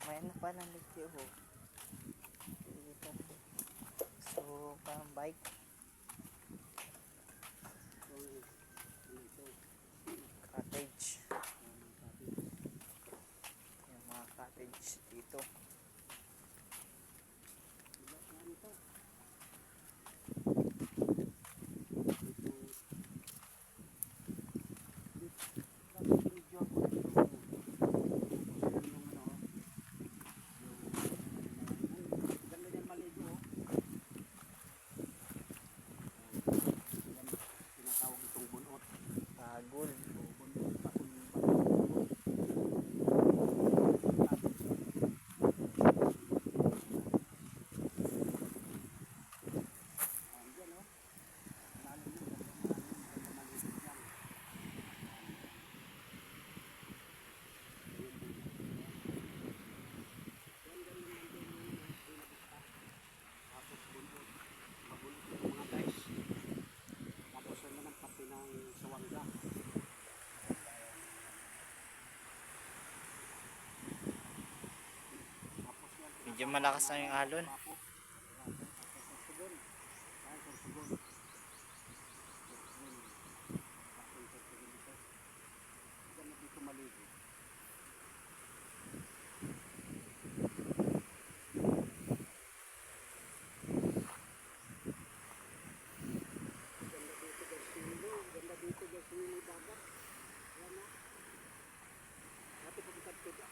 May ano pa ng lityo ho. So, parang bike. Cottage. Yung mga cottage dito. Tagol. Medyo malakas na yung alon.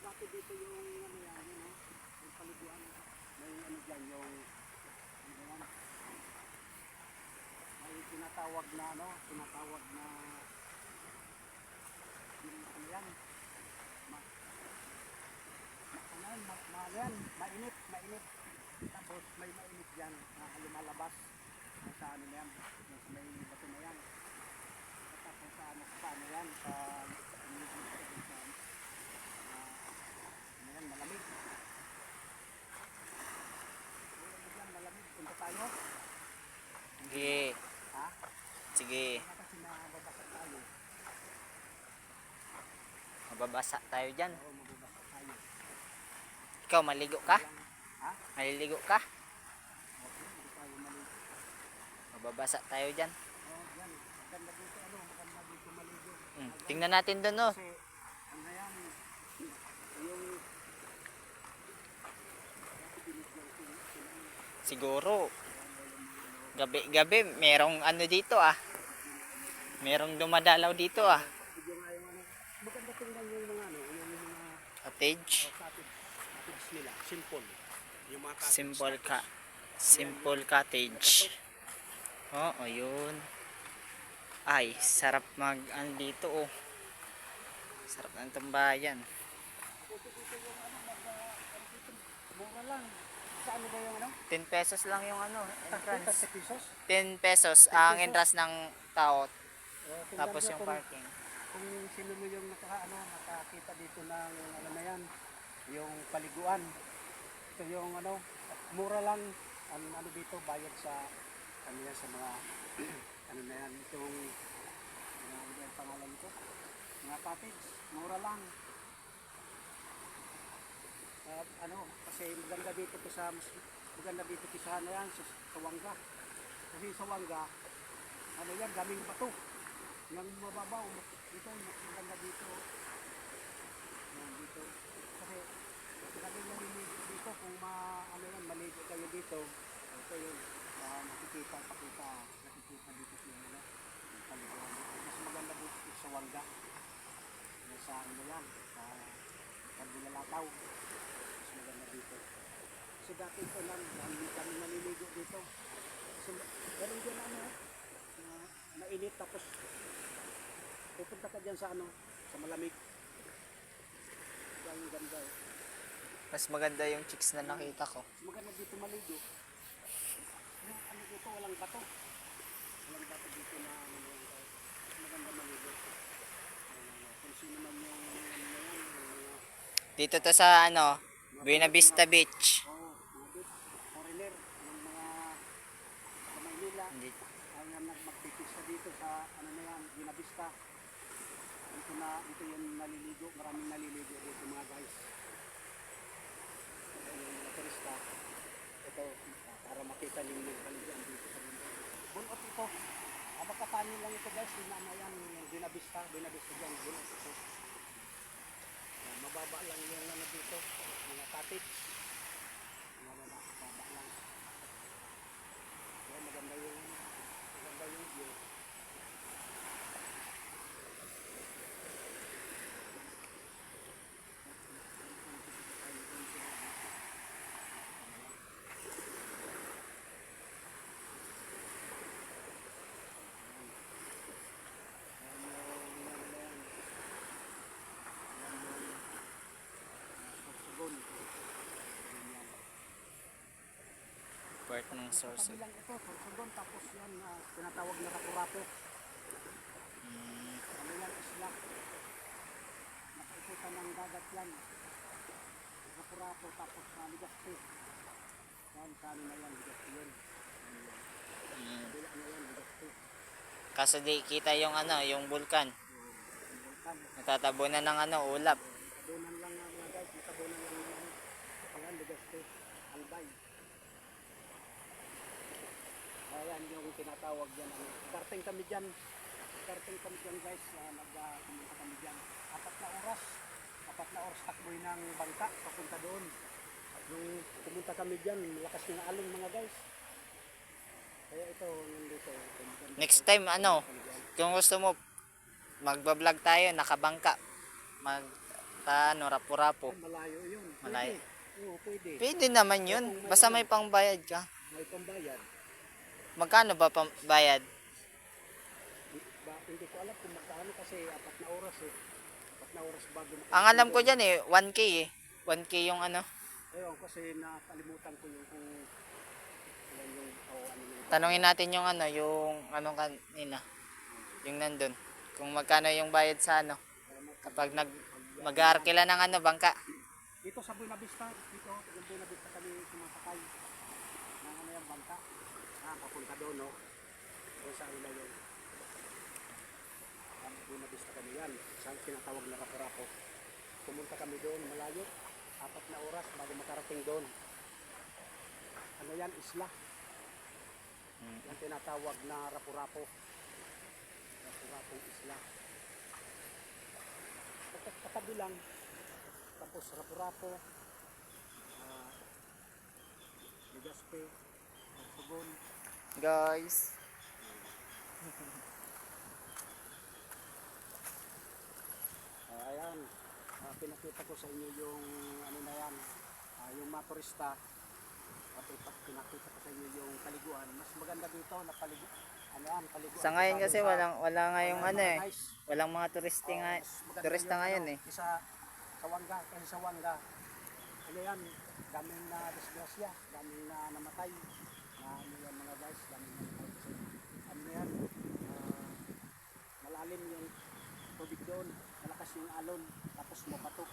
Dati dito yung ano yan, yung paliguan. May ano dyan yung ano yan. May tinatawag na yung ano yan. Mainit. Tapos may mainit dyan na lumalabas sa ano yan. Sa may bato na yan. Tapos sa ano yan, sa malamig. Malamig. Punta tayo. Sige. Ha? Sige. Kasi mababasa tayo. Mababasa tayo dyan. Oo, mababasa tayo. Ikaw, maligo ka? Ha? Maliligo ka? Okay, hindi tayo maligo. Mababasa tayo dyan. Oo, yan. Maganda dito maligo. Tingnan natin doon, no? Kasi, ano yan, yung Siguro gabi-gabi merong ano dito merong dumadalaw dito video nga yung ano, maganda tingnan yung mga ano, yung mga cottage. cottage nila, simple. Yung mga cottage. Simple cottage. Oh, ayun. Ay, sarap mag ano dito sarap ng tambayan. Mura lang. Sa ano ba yung ano? 10 pesos lang yung entrance. 30 pesos? 10 pesos ang entrance ng tao. Tapos yung Kung parking. kung sino mo yung nakakita dito ng ano na yan, yung paliguan. Ito yung ano, mura lang ang ano dito, bayad sa ano yan, sa mga ano na yan, itong ano yung pangalan ko, mga cottage, mura lang. Ano, kasi maganda dito sa ano yan, sa Wangga. Kasi sa Wangga, ano yan, daming bato. Yung mababaw, dito, maganda dito. Yan, dito. Kasi, daming naliligo dito, kung maligo kayo dito, ito yun, nakikita dito siya, yung paliguan dito. Mas maganda dito sa Wangga. Sa ano yan, sa Pagbulalataw. Mas maganda dito. Kasi dati ito lang, kami naliligo dito. Kasi meron dyan mainit, tapos pupunta ka dyan sa sa malamig. Ang ganda Mas maganda yung chicks na nakita ko. Mas maganda dito maligo. Yung ano dito, walang bato. Walang bato dito na mas maganda maligo. Kung sino man yung Dito to sa Buena Vista Beach. mga beach, foreigner, yung mga sa Maynila, ay magpipista dito sa Buena Vista. Dito yung naliligo, maraming naliligo dito mga guys. tanim ng kaligyan dito sa bundok. Bunot ito. Makatanim lang ito guys, yung ano yan, yung binabista dyan, bunot ito. Mababa lang yung ano dito, mga cottage. Mababa lang. Kaya maganda yung view. Part ng source. Kabilang ito, Sorsogon, tapos yan, tinatawag na Rapu-Rapu. Ano yan, isla. Nakaikutan ng dagat yan. Rapu-Rapu, tapos Legazpi. Yan, kami na yan, Legazpi yun. Kabila na yan, Legazpi. Kaso di kita yung ano, yung vulkan. Yung vulkan. Natatabunan ng ano, ulap. Natabunan lang nga mga guys, natabunan lang ng ano. Ayan, Legazpi, Albay. Ayan yung tinatawag dyan. Karting kami dyan guys. Pumunta kami dyan. 4 na oras takboy ng bangka papunta doon. Yung pumunta kami dyan, malakas yung alon mga guys. Kaya ito, nandito. Next time ano, kung gusto mo magba-vlog tayo nakabangka. Ano, rapu-rapu. Malayo yun. Malayo. Pwede. Oo, pwede. Pwede naman yun. Basta may pangbayad ka. May pambayad. Magkano ba pambayad? Hindi ko alam kung magkano kasi 4 na oras eh. 4 na oras bago Ang alam ko dyan eh, 1K eh. 1K yung ano. Ayun, kasi nakalimutan ko yung kung ano yung Tanungin natin yung ano, yung anong kanina. Yung nandun. Kung magkano yung bayad sa ano. Kapag mag-aarkila ng ano, bangka. dito sa Buena Vista, dito, yung Buena Vista kami sumasakay ng ano yung bangka. Papunta doon, no? Doon sa ila yun. Buena Vista kami yan. Saan tinatawag na Rapu-Rapu. Pumunta kami doon, malayo. 4 na oras bago makarating doon. Ano yan, isla. Yan tinatawag na Rapu-Rapu. Rapu-Rapu isla. Katabi lang. Tapos Rapu-Rapu. Legazpi. Sorsogon. Guys. Ayan. Pinakita ko sa inyo yung ano na yan. Yung mga turista. Pinakita ko sa inyo yung paliguan. Mas maganda dito na paliguan. Sa ngayon kasi wala nga yung ano eh. Walang mga turista ngayon eh. Sa Wanga, kasi sa Wanga, ano yan, daming na disgrasya, daming na namatay. Ano yan mga guys, daming na namatay kasi ano yan, malalim yung tubig doon, malakas yung alon, tapos mapatok.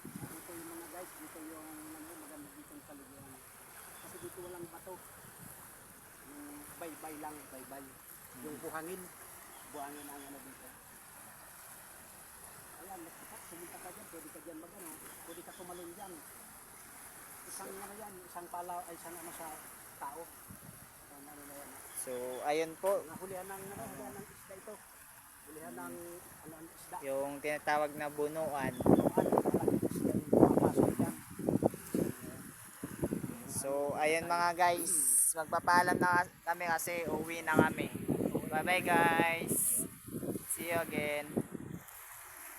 Dito yung mga guys, dito yung maganda dito yung paliguan. Kasi dito walang bato. Yung baybay lang, baybay. Yung buhangin ang ano dito. Ayan, pumunta ka dyan, pwede ka dyan mag-ano, pwede ka tumalon dyan. Isang ano yan, isang pala, ay isang ano sa tao. Ano na yan. So, ayun po. Hulihan ng isda ito. Hulihan ng isda. Yung tinatawag na bunuan. So, ayun mga guys. Magpapaalam na kami kasi uwi na kami. Bye bye guys. See you again.